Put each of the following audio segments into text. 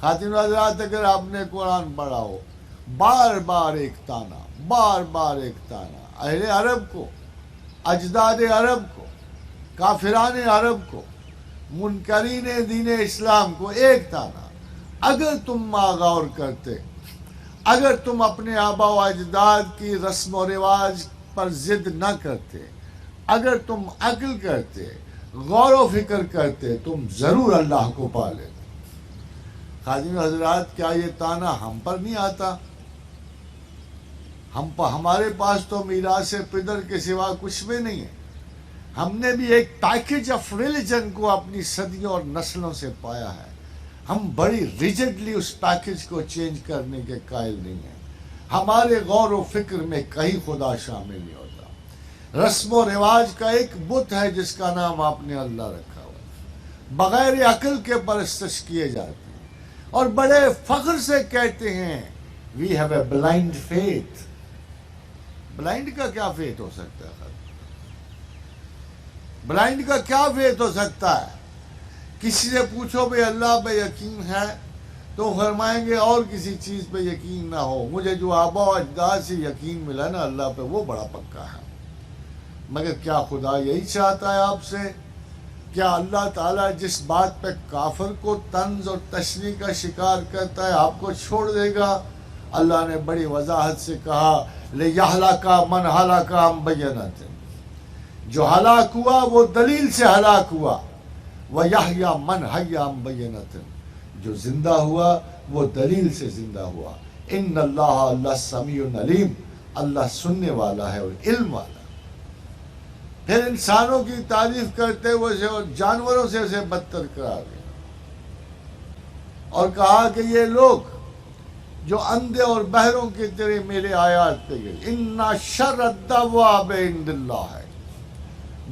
خاتون حضرات اگر آپ نے قرآن پڑھا ہو، بار بار ایک تانا، بار بار ایک تانا اہل عرب کو، اجداد عرب کو، کافران عرب کو، منکرین دین اسلام کو ایک تانا. اگر تم غور کرتے، اگر تم اپنے آبا و اجداد کی رسم و رواج پر ضد نہ کرتے، اگر تم عقل کرتے، غور و فکر کرتے، تم ضرور اللہ کو پا لیتے. خادم حضرات کیا یہ تانا ہم پر نہیں آتا؟ ہمارے پاس تو میراث پدر کے سوا کچھ بھی نہیں ہے. ہم نے بھی ایک پیکج آف ریلیجن کو اپنی صدیوں اور نسلوں سے پایا ہے. ہم بڑی ریجڈلی اس پیکج کو چینج کرنے کے قائل نہیں ہیں. ہمارے غور و فکر میں کہیں خدا شامل نہیں ہوتا. رسم و رواج کا ایک بت ہے جس کا نام آپ نے اللہ رکھا ہوا ہے. بغیر عقل کے پرستش کیے جاتے ہیں اور بڑے فخر سے کہتے ہیں we have a blind faith. Blind کا کیا فیتھ ہو سکتا ہے؟ بلائنڈ کا کیا فیتھ ہو سکتا ہے؟ کسی سے پوچھو بھئی اللہ پہ یقین ہے تو فرمائیں گے اور کسی چیز پہ یقین نہ ہو، مجھے جو آبا و اجداد سے یقین ملا نا اللہ پہ وہ بڑا پکا ہے. مگر کیا خدا یہی چاہتا ہے آپ سے؟ کیا اللہ تعالیٰ جس بات پہ کافر کو طنز اور تشنیع کا شکار کرتا ہے آپ کو چھوڑ دے گا؟ اللہ نے بڑی وضاحت سے کہا لِيَهْلَكَ مَنْ هَلَكَ عَنْ بَيِّنَةٍ. جو ہلاک ہوا وہ دلیل سے ہلاک ہوا. وَيَحْيَى مَنْ حَيَّ عَنْ بَيِّنَةٍ. جو زندہ ہوا وہ دلیل سے زندہ ہوا. ان اللہ سمیع علیم. اللہ سننے والا ہے اور علم والا. پھر انسانوں کی تعریف کرتے ہوئے اور جانوروں سے اسے بدتر قرار دیا اور کہا کہ یہ لوگ جو اندھے اور بہروں کی طرح میرے آیات پہ گئے. اِنَّ شَرَّ الدَّوَابِ عِندَ اللَّهِ.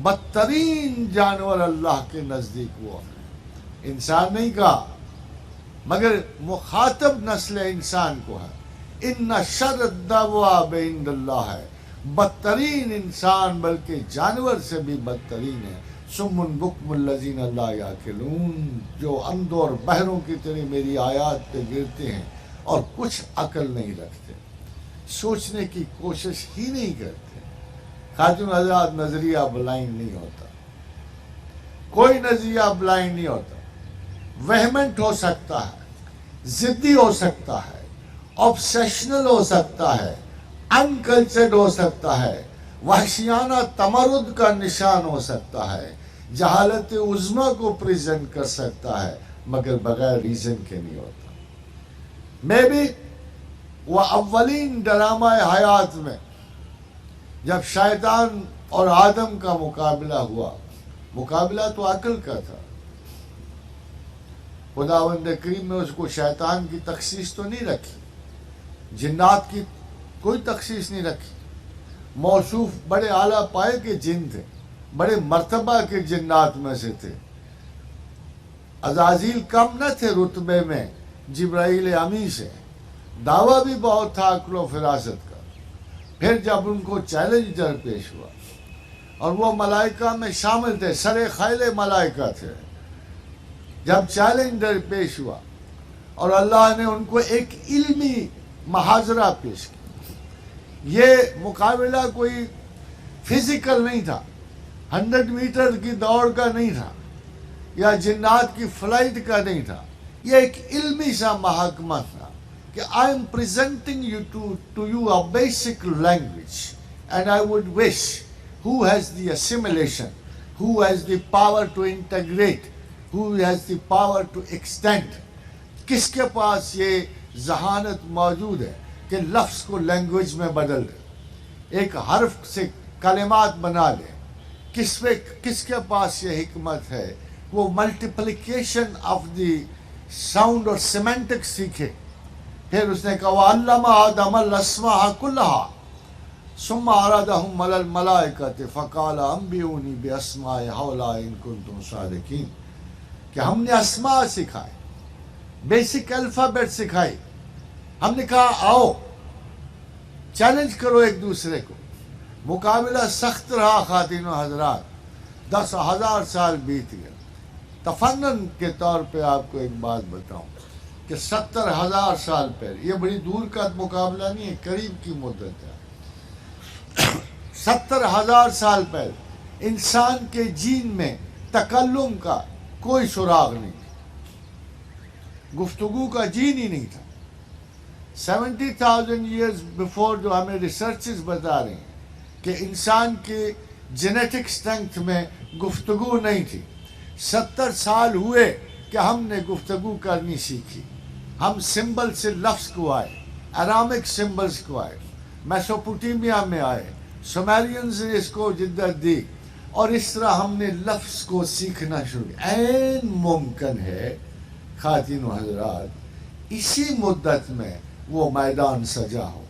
بدترین جانور اللہ کے نزدیک وہ ہے. انسان نہیں کہا مگر مخاطب نسل انسان کو ہے. اِنَّ شَرَّ الدَّوَابِ عِندَ اللَّهِ ہے. بدترین انسان بلکہ جانور سے بھی بدترین ہے. سُمٌّ بُکْمُ الَّذِينَ لَا يَعْقِلُونَ. جو اندھوں اور بہروں کی طرح میری آیات پہ گرتے ہیں اور کچھ عقل نہیں رکھتے، سوچنے کی کوشش ہی نہیں کرتے. خاتون حضرات نظریہ بلائنڈ نہیں ہوتا. کوئی نظریہ بلائنڈ نہیں ہوتا. وہمنٹ ہو سکتا ہے، ضدی ہو سکتا ہے، آبسیشنل ہو سکتا ہے، انکلچرڈ ہو سکتا ہے، وحشیانہ تمرد کا نشان ہو سکتا ہے، جہالت عظمیٰ کو پریزنٹ کر سکتا ہے، مگر بغیر ریزن کے نہیں ہوتا. میں بھی وہ اولین ڈرامہ حیات میں جب شیطان اور آدم کا مقابلہ ہوا، مقابلہ تو عقل کا تھا. خداوند کریم نے اس کو شیطان کی تخصیص تو نہیں رکھی، جنات کی کوئی تخصیص نہیں رکھی. موصوف بڑے اعلیٰ پائے کے جن تھے، بڑے مرتبہ کے جنات میں سے تھے. عزازیل کم نہ تھے رتبے میں جبرائیل امی سے. دعویٰ بھی بہت تھا عقل و فراست کا. پھر جب ان کو چیلنج درپیش ہوا اور وہ ملائکہ میں شامل تھے، سر خیل ملائکہ تھے، جب چیلنج درپیش ہوا اور اللہ نے ان کو ایک علمی محاضرہ پیش کیا. یہ مقابلہ کوئی فزیکل نہیں تھا، 100 میٹر کی دوڑ کا نہیں تھا یا جنات کی فلائٹ کا نہیں تھا. یہ ایک علمی سا محاکمہ تھا کہ I am presenting to you a basic language and I would wish who has the assimilation, who has the power to integrate, who has the power to extend. کس کے پاس یہ ذہانت موجود ہے کہ لفظ کو لینگویج میں بدل دے، ایک حرف سے کلمات بنا لے. کس کے پاس یہ حکمت ہے وہ ملٹیپلیکیشن آف دی ساؤنڈ اور سیمنٹک سیکھے. پھر اس نے کہا وَعَلَّمَ آدَمَ الْأَسْمَاءَ كُلَّهَا ثُمَّ عَرَضَهُمْ عَلَى الْمَلَائِكَةِ فَقَالَ أَنبِئُونِي بِأَسْمَاءِ هَؤُلَاءِ إِن كُنتُمْ صَادِقِينَ. کہ ہم نے اسماء سکھائے، بیسک الفابیٹ سکھائی. ہم نے کہا آؤ چیلنج کرو ایک دوسرے کو. مقابلہ سخت رہا خواتین و حضرات. 10,000 سال بیت گئے. تفنن کے طور پہ آپ کو ایک بات بتاؤں کہ 70,000 سال پہلے، یہ بڑی دور کا مقابلہ نہیں ہے، قریب کی مدت ہے، 70,000 سال پہلے انسان کے جین میں تکلم کا کوئی سراغ نہیں تھا، گفتگو کا جین ہی نہیں تھا۔ 70,000 ایئرز بیفور جو ہمیں ریسرچز بتا رہے ہیں کہ انسان کے جینیٹک اسٹرینتھ میں گفتگو نہیں تھی، 70 سال ہوئے کہ ہم نے گفتگو کرنی سیکھی، ہم سمبل سے لفظ کو آئے، ارامک سمبلز کو آئے، میسوپوٹیمیا میں آئے، سومیرینز نے اس کو جدت دی، اور اس طرح ہم نے لفظ کو سیکھنا شروع کیا۔ عین ممکن ہے خواتین و حضرات اسی مدت میں وہ میدان سجا ہو۔